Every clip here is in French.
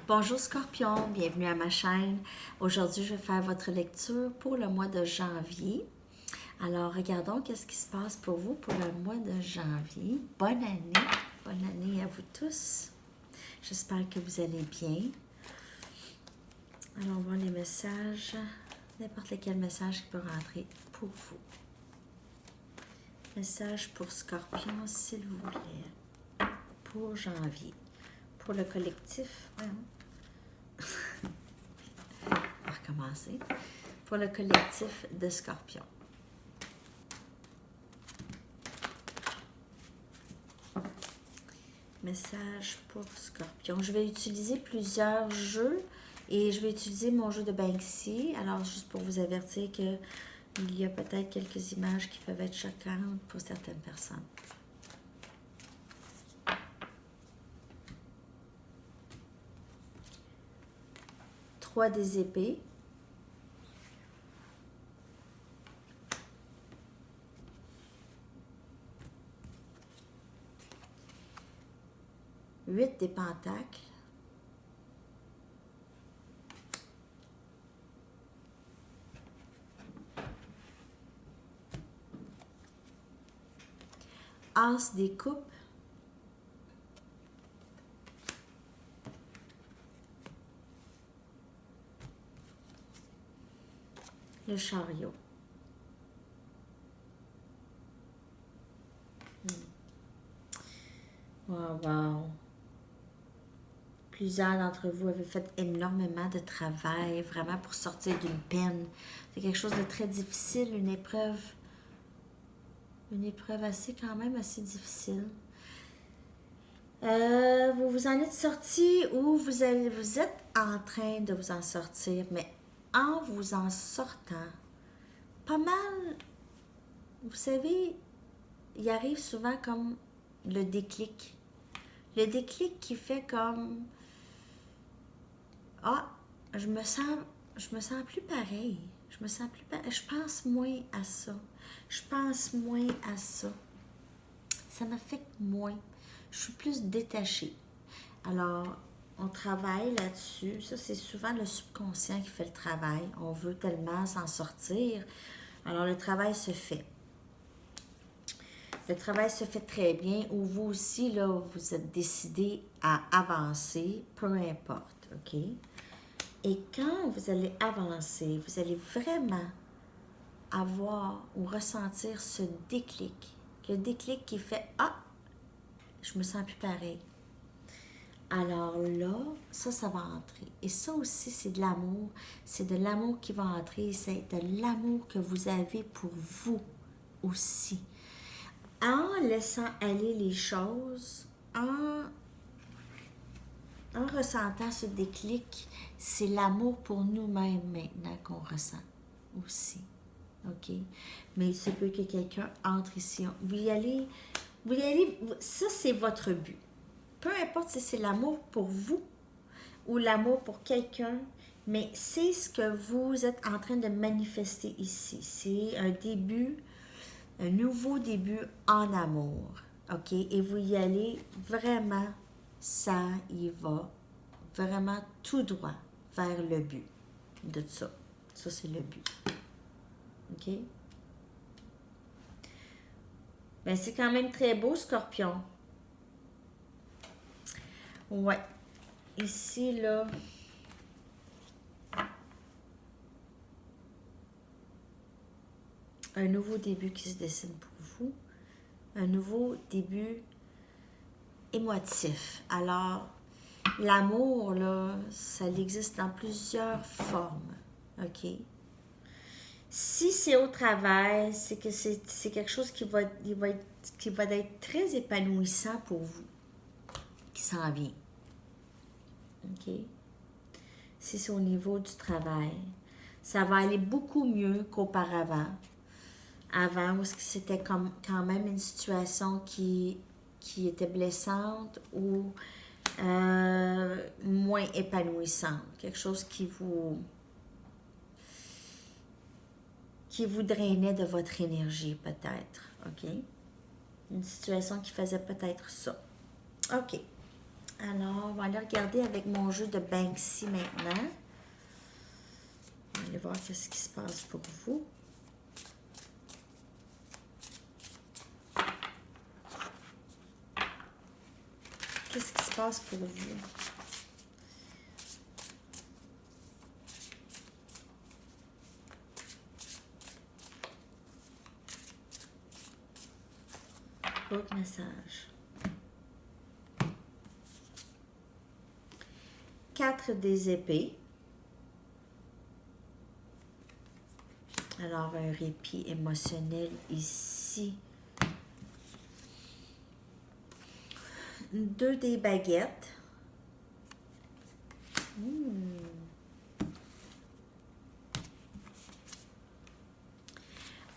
Bonjour Scorpion, bienvenue à ma chaîne. Aujourd'hui, je vais faire votre lecture pour le mois de janvier. Alors, regardons qu'est-ce qui se passe pour vous pour le mois de janvier. Bonne année à vous tous. J'espère que vous allez bien. Allons voir les messages, n'importe lequel message qui peut rentrer pour vous. Message pour Scorpion, s'il vous plaît, pour janvier. Pour le collectif, on va recommencer. Pour le collectif de Scorpion. Message pour Scorpion. Je vais utiliser plusieurs jeux et je vais utiliser mon jeu de Banksy. Alors, juste pour vous avertir que il y a peut-être quelques images qui peuvent être choquantes pour certaines personnes. Trois des épées. Huit des pentacles. As des coupes. Le chariot. Wow. Plusieurs d'entre vous avaient fait énormément de travail, vraiment pour sortir d'une peine. C'est quelque chose de très difficile, une épreuve quand même assez difficile. Vous vous en êtes sorti ou vous êtes en train de vous en sortir, mais en vous en sortant, pas mal, vous savez, il arrive souvent comme le déclic. Le déclic qui fait comme, je me sens plus pareil. Je pense moins à ça. Je pense moins à ça. Ça m'affecte moins. Je suis plus détachée. Alors, on travaille là-dessus. Ça, c'est souvent le subconscient qui fait le travail. On veut tellement s'en sortir. Alors, le travail se fait. Le travail se fait très bien. Ou vous aussi, là, vous êtes décidé à avancer, peu importe, OK? Et quand vous allez avancer, vous allez vraiment avoir ou ressentir ce déclic. Le déclic qui fait « Ah, je me sens plus pareil ». Alors là, ça va entrer. Et ça aussi, c'est de l'amour. C'est de l'amour qui va entrer. C'est de l'amour que vous avez pour vous aussi. En laissant aller les choses, en ressentant ce déclic, c'est l'amour pour nous-mêmes maintenant qu'on ressent aussi. OK? Mais il se peut que quelqu'un entre ici. Vous y allez, ça c'est votre but. Peu importe si c'est l'amour pour vous ou l'amour pour quelqu'un, mais c'est ce que vous êtes en train de manifester ici. C'est un début, un nouveau début en amour. OK? Et vous y allez vraiment, ça y va vraiment tout droit vers le but de ça. Ça, c'est le but. OK? Ben, c'est quand même très beau, Scorpion. Ouais. Ici, là... un nouveau début qui se dessine pour vous. Un nouveau début émotif. Alors, l'amour, là, ça existe dans plusieurs formes. OK? Si c'est au travail, c'est que c'est quelque chose qui va être très épanouissant pour vous, qui s'en vient. OK? Si c'est au niveau du travail, ça va aller beaucoup mieux qu'auparavant. Avant, où c'était quand même une situation qui était blessante ou moins épanouissante. Quelque chose qui vous drainait de votre énergie, peut-être. OK? Une situation qui faisait peut-être ça. OK. Alors, on va aller regarder avec mon jeu de Banksy maintenant. On va aller voir ce qui se passe pour vous. Qu'est-ce qui se passe pour vous? Autre message. 4 des épées. Alors, un répit émotionnel ici. 2 des baguettes.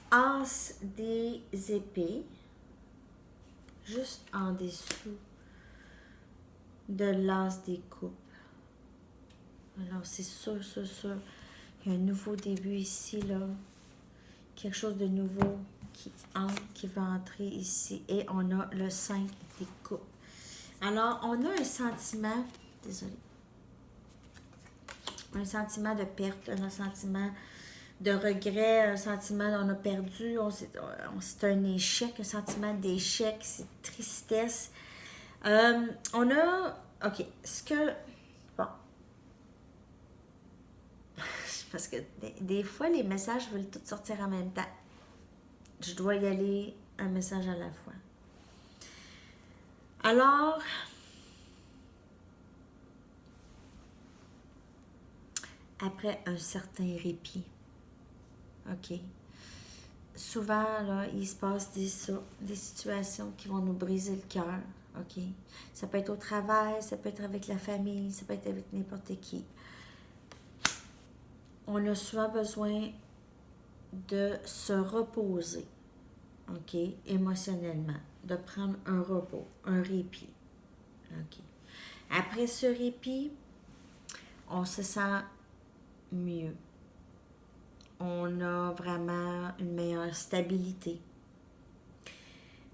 As des épées. Juste en dessous de l'as des coupes. Alors, c'est sûr. Il y a un nouveau début ici, là. Quelque chose de nouveau qui entre, qui va entrer ici. Et on a le 5 des coupes. Alors, on a un sentiment, désolée, un sentiment de perte, un sentiment de regret, un sentiment on a perdu, c'est un échec, un sentiment d'échec, c'est tristesse. On a, ok, bon, parce que des fois, les messages veulent tous sortir en même temps. Je dois y aller un message à la fois. Alors, après un certain répit, ok, souvent, là, il se passe des situations qui vont nous briser le cœur, ok? Ça peut être au travail, ça peut être avec la famille, ça peut être avec n'importe qui. On a souvent besoin de se reposer, ok, émotionnellement, de prendre un repos, un répit, ok. Après ce répit, on se sent mieux. On a vraiment une meilleure stabilité.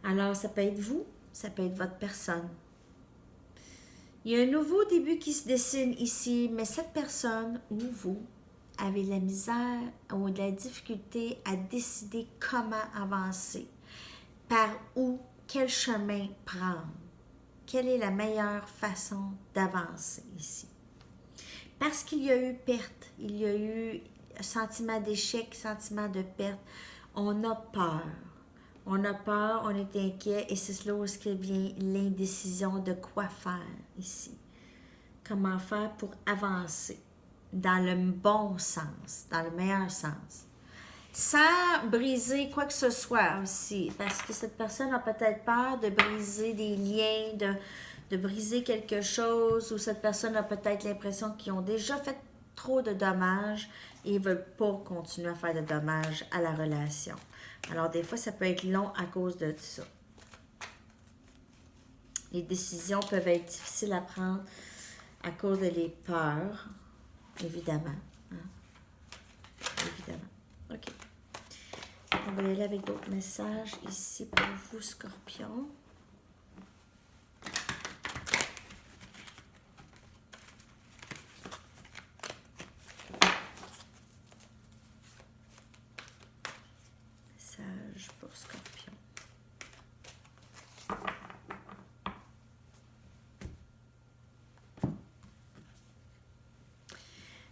Alors, ça peut être vous, ça peut être votre personne. Il y a un nouveau début qui se dessine ici, mais cette personne ou vous avez de la misère ou de la difficulté à décider comment avancer, par où, quel chemin prendre, quelle est la meilleure façon d'avancer ici. Parce qu'il y a eu perte, il y a eu sentiment d'échec, sentiment de perte, on a peur. On a peur, on est inquiet et c'est là où vient l'indécision de quoi faire ici. Comment faire pour avancer dans le bon sens, dans le meilleur sens. Sans briser quoi que ce soit aussi, parce que cette personne a peut-être peur de briser des liens, de briser quelque chose, ou cette personne a peut-être l'impression qu'ils ont déjà fait trop de dommages et ne veulent pas continuer à faire de dommages à la relation. Alors, des fois, ça peut être long à cause de ça. Les décisions peuvent être difficiles à prendre à cause de les peurs, évidemment. Hein? Évidemment. OK. On va y aller avec d'autres messages ici pour vous, Scorpion. Message pour Scorpion.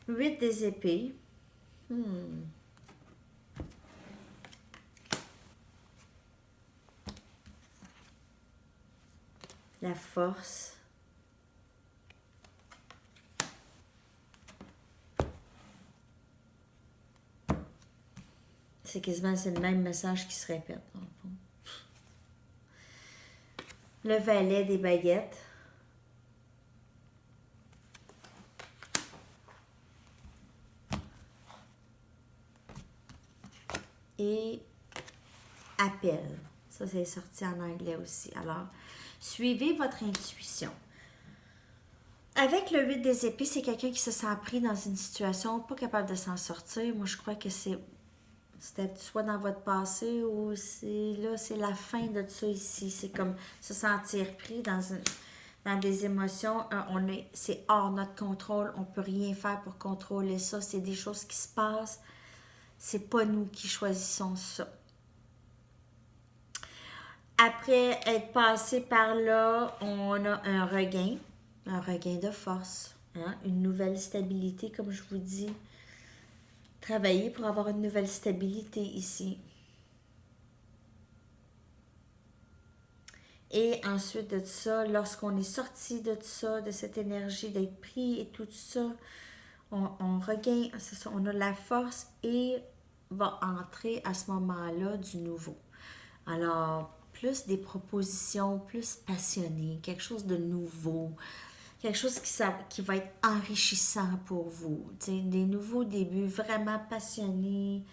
Huit des épées. La force. C'est quasiment le même message qui se répète, dans le fond. Le valet des baguettes. Et appel. Ça, c'est sorti en anglais aussi. Alors, suivez votre intuition. Avec le 8 des épées, c'est quelqu'un qui se sent pris dans une situation, pas capable de s'en sortir. Moi, je crois que c'était soit dans votre passé ou c'est la fin de ça ici. C'est comme se sentir pris dans des émotions, c'est hors notre contrôle. On ne peut rien faire pour contrôler ça. C'est des choses qui se passent. C'est pas nous qui choisissons ça. Après être passé par là, on a un regain de force, hein? Une nouvelle stabilité, comme je vous dis. Travailler pour avoir une nouvelle stabilité ici. Et ensuite de ça, lorsqu'on est sorti de ça, de cette énergie d'être pris et tout ça, on regagne, c'est ça, on a la force et va entrer à ce moment-là du nouveau. Alors, plus des propositions, plus passionnées, quelque chose de nouveau, quelque chose qui va être enrichissant pour vous. Des nouveaux débuts vraiment passionnés,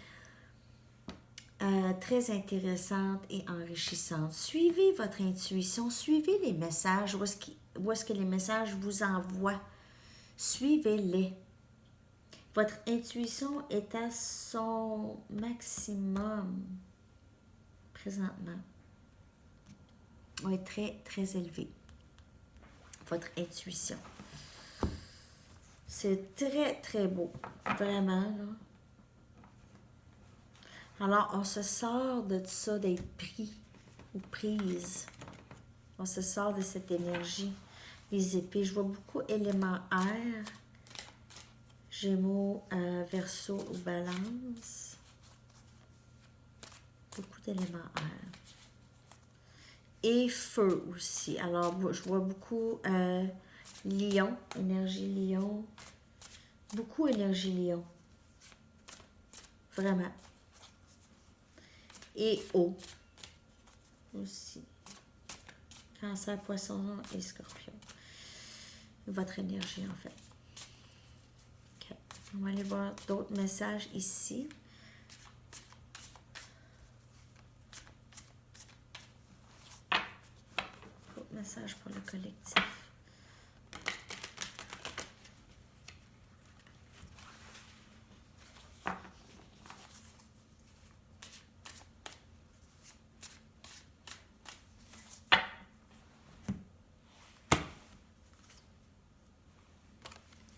très intéressantes et enrichissantes. Suivez votre intuition, suivez les messages, où est-ce que les messages vous envoient. Suivez-les. Votre intuition est à son maximum présentement. Oui, très, très élevé. Votre intuition. C'est très, très beau. Vraiment, là. Alors, on se sort de ça, d'être pris ou prise. On se sort de cette énergie. Les épées, je vois beaucoup éléments air. Gémeaux, Verseau ou Balance. Beaucoup d'éléments air. Et feu aussi. Alors, je vois beaucoup lion, énergie lion. Beaucoup énergie lion. Vraiment. Et eau aussi. Cancer, poisson et scorpion. Votre énergie, en fait. Okay. On va aller voir d'autres messages ici. D'autres messages pour le collectif.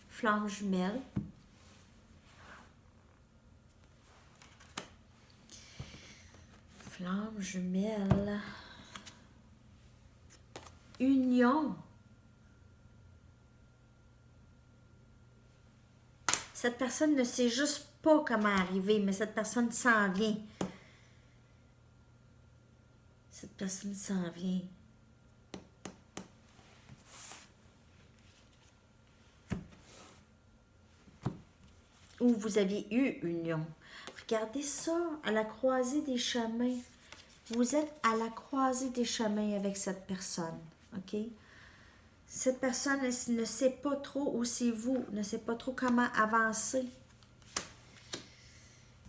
Flamme jumelle. Flamme jumelle. Union. Cette personne ne sait juste pas comment arriver, mais cette personne s'en vient. Cette personne s'en vient. Ou vous aviez eu union. Regardez ça, à la croisée des chemins. Vous êtes à la croisée des chemins avec cette personne, ok? Cette personne ne sait pas trop où c'est vous, ne sait pas trop comment avancer.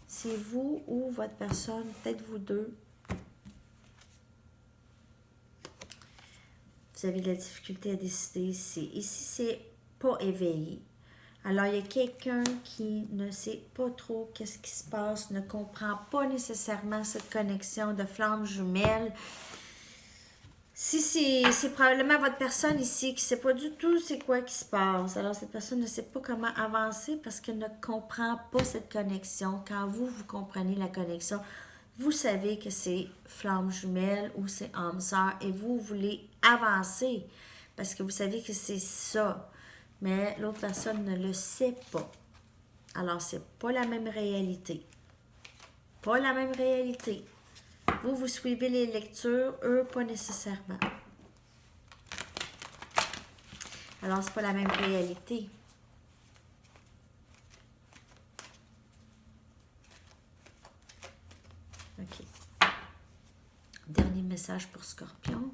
C'est vous ou votre personne, peut-être vous deux. Vous avez de la difficulté à décider ici. Ici, c'est pas éveillé. Alors, il y a quelqu'un qui ne sait pas trop qu'est-ce qui se passe, ne comprend pas nécessairement cette connexion de flamme jumelle. Si c'est probablement votre personne ici qui ne sait pas du tout c'est quoi qui se passe. Alors, cette personne ne sait pas comment avancer parce qu'elle ne comprend pas cette connexion. Quand vous comprenez la connexion, vous savez que c'est flamme jumelle ou c'est âme sœur et vous voulez avancer parce que vous savez que c'est ça. Mais l'autre personne ne le sait pas. Alors, c'est pas la même réalité. Pas la même réalité. Vous suivez les lectures, eux, pas nécessairement. Alors, c'est pas la même réalité. OK. Dernier message pour Scorpion.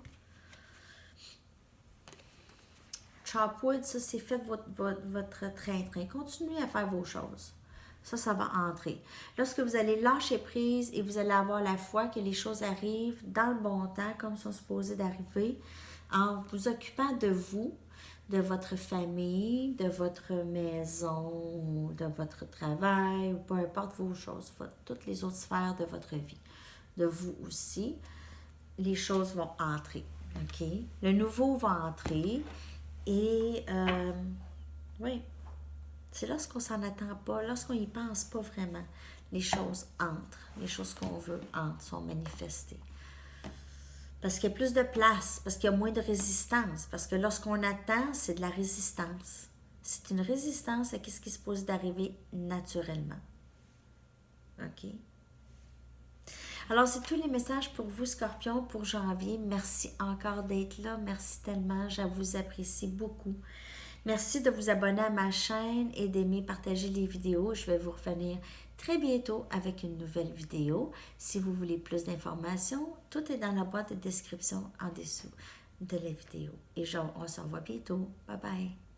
Chopwood, ça, c'est fait votre train-train. Continuez à faire vos choses. Ça va entrer. Lorsque vous allez lâcher prise et vous allez avoir la foi que les choses arrivent dans le bon temps, comme sont supposées d'arriver, en vous occupant de vous, de votre famille, de votre maison, de votre travail, ou peu importe vos choses, toutes les autres sphères de votre vie, de vous aussi, les choses vont entrer. OK? Le nouveau va entrer et, oui, c'est lorsqu'on s'en attend pas, lorsqu'on y pense pas vraiment, les choses entrent, les choses qu'on veut entrent, sont manifestées. Parce qu'il y a plus de place, parce qu'il y a moins de résistance, parce que lorsqu'on attend, c'est de la résistance. C'est une résistance à ce qui se pose d'arriver naturellement. OK? Alors, c'est tous les messages pour vous, Scorpion, pour janvier. Merci encore d'être là. Merci tellement. Je vous apprécie beaucoup. Merci de vous abonner à ma chaîne et d'aimer partager les vidéos. Je vais vous revenir très bientôt avec une nouvelle vidéo. Si vous voulez plus d'informations, tout est dans la boîte de description en dessous de la vidéo. Et on se revoit bientôt. Bye bye.